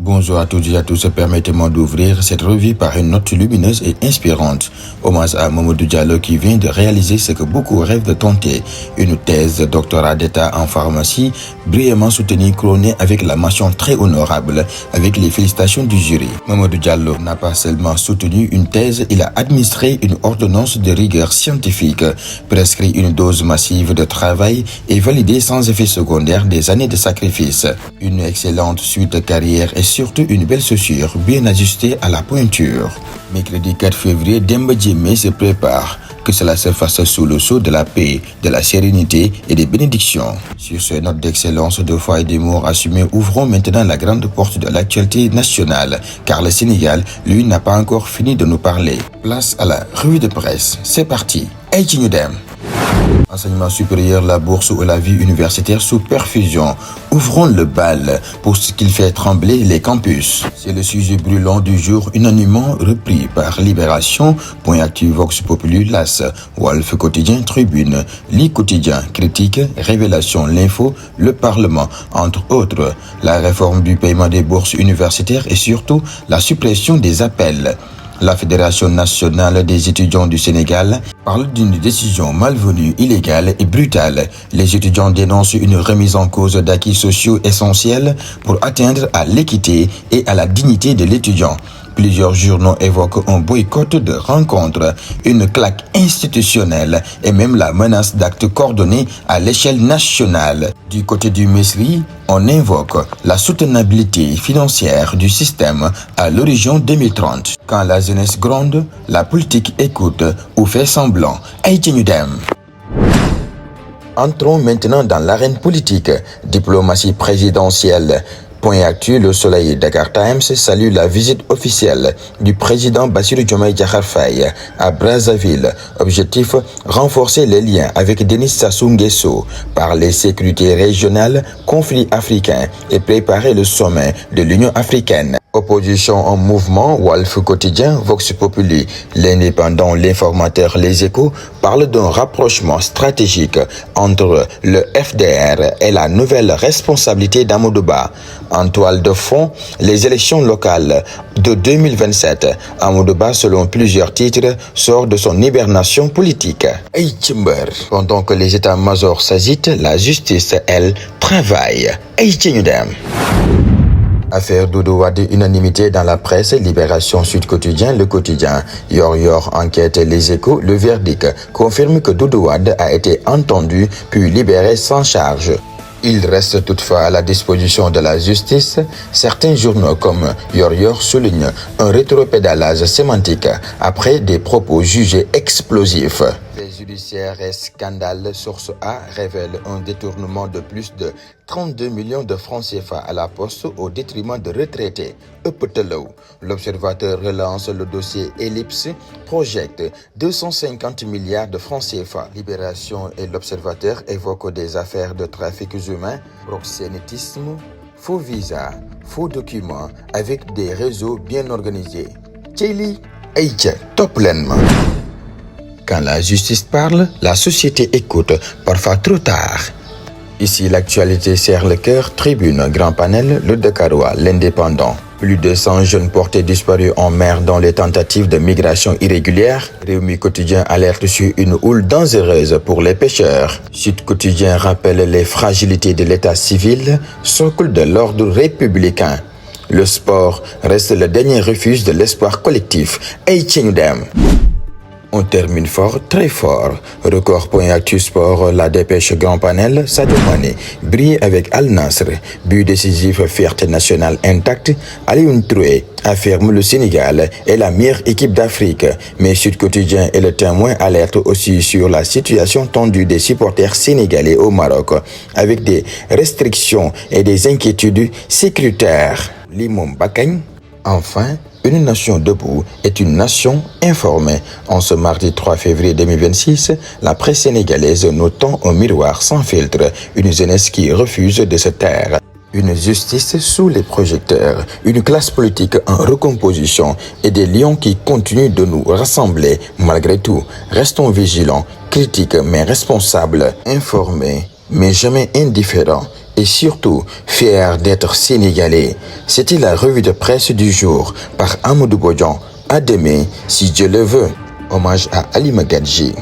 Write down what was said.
Bonjour à toutes et à tous, permettez-moi d'ouvrir cette revue par une note lumineuse et inspirante. Hommage à Mamadou Diallo qui vient de réaliser ce que beaucoup rêvent de tenter, une thèse de doctorat d'état en pharmacie, brillamment soutenue, couronnée avec la mention très honorable, avec les félicitations du jury. Mamadou Diallo n'a pas seulement soutenu une thèse, il a administré une ordonnance de rigueur scientifique, prescrit une dose massive de travail et validé sans effet secondaire des années de sacrifice. Une excellente suite de carrière et surtout une belle chaussure bien ajustée à la pointure. Mercredi 4 février, Demba Diémé se prépare. Que cela se fasse sous le sceau de la paix, de la sérénité et des bénédictions. Sur ces notes d'excellence, de foi et d'amour assumés, ouvrons maintenant la grande porte de l'actualité nationale, car le Sénégal, lui, n'a pas encore fini de nous parler. Place à la revue de presse. C'est parti. Hey, Tchinudem. Enseignement supérieur, la bourse ou la vie universitaire sous perfusion. Ouvrons le bal pour ce qu'il fait trembler les campus. C'est le sujet brûlant du jour, unanimement repris par Libération, Point Actu, Vox Populi, LAS, Walf Quotidien, Tribune, Li Quotidien, Critique, Révélation, L'Info, Le Parlement, entre autres. La réforme du paiement des bourses universitaires et surtout la suppression des appels. La Fédération nationale des étudiants du Sénégal parle d'une décision malvenue, illégale et brutale. Les étudiants dénoncent une remise en cause d'acquis sociaux essentiels pour atteindre à l'équité et à la dignité de l'étudiant. Plusieurs journaux évoquent un boycott de rencontres, une claque institutionnelle et même la menace d'actes coordonnés à l'échelle nationale. Du côté du MESRI, on invoque la soutenabilité financière du système à l'horizon 2030. Quand la jeunesse gronde, la politique écoute ou fait semblant. Aïtien-Udem. Entrons maintenant dans l'arène politique. Diplomatie présidentielle. Point Actu, Le Soleil, Dakar Times salue la visite officielle du président Bassirou Diomaye Diakhar Faye à Brazzaville. Objectif, renforcer les liens avec Denis Sassou Nguesso, parler sécurité régionale, conflit africain et préparer le sommet de l'Union africaine. Opposition en mouvement, Walf Quotidien, Vox Populi, L'Indépendant, L'Informateur, Les Échos parlent d'un rapprochement stratégique entre le FDR et la nouvelle responsabilité d'Amadou Ba. En toile de fond, les élections locales de 2027. Amadou Ba, selon plusieurs titres, sort de son hibernation politique. Pendant que les états-majors s'agitent, la justice, elle, travaille. Affaire Doudou Wade, unanimité dans la presse, Libération, Sud Quotidien, Le Quotidien, Yor enquête, Les Échos, le verdict confirme que Doudou Wade a été entendu puis libéré sans charge. Il reste toutefois à la disposition de la justice. Certains journaux comme Yor soulignent un rétropédalage sémantique après des propos jugés explosifs. Les judiciaires et scandales, Source A révèle un détournement de plus de 32 millions de francs CFA à la poste au détriment de retraités. L'Observateur relance le dossier Ellipse, projette 250 milliards de francs CFA. Libération et l'Observateur évoquent des affaires de trafic humain, proxénétisme, faux visas, faux documents avec des réseaux bien organisés. Tchéli, Aïcha, top pleinement. Quand la justice parle, la société écoute, parfois trop tard. Ici, l'actualité serre le cœur. Tribune, Grand Panel, Le Dakarois, L'Indépendant. Plus de 100 jeunes portés disparus en mer dans les tentatives de migration irrégulière. Réumi Quotidien alerte sur une houle dangereuse pour les pêcheurs. Sud Quotidien rappelle les fragilités de l'état civil, socle de l'ordre républicain. Le sport reste le dernier refuge de l'espoir collectif. Aïtien-Udem. On termine fort, très fort. Record Point Actu Sport, la dépêche Grand Panel, Sadio Mané brille avec Al Nassr. But décisif, fierté nationale intacte. Alioune Touré affirme le Sénégal est la meilleure équipe d'Afrique. Mais Sud Quotidien et Le Témoin alertent aussi sur la situation tendue des supporters sénégalais au Maroc, avec des restrictions et des inquiétudes sécuritaires. Limom Bakagne. Enfin, une nation debout est une nation informée. En ce mardi 3 février 2026, la presse sénégalaise nous tend un miroir sans filtre, une jeunesse qui refuse de se taire. Une justice sous les projecteurs, une classe politique en recomposition et des lions qui continuent de nous rassembler. Malgré tout, restons vigilants, critiques mais responsables, informés mais jamais indifférents. et surtout fier d'être sénégalais. C'était la revue de presse du jour par Amadou Bodian. À demain, si Dieu le veut. Hommage à Ali Magadji.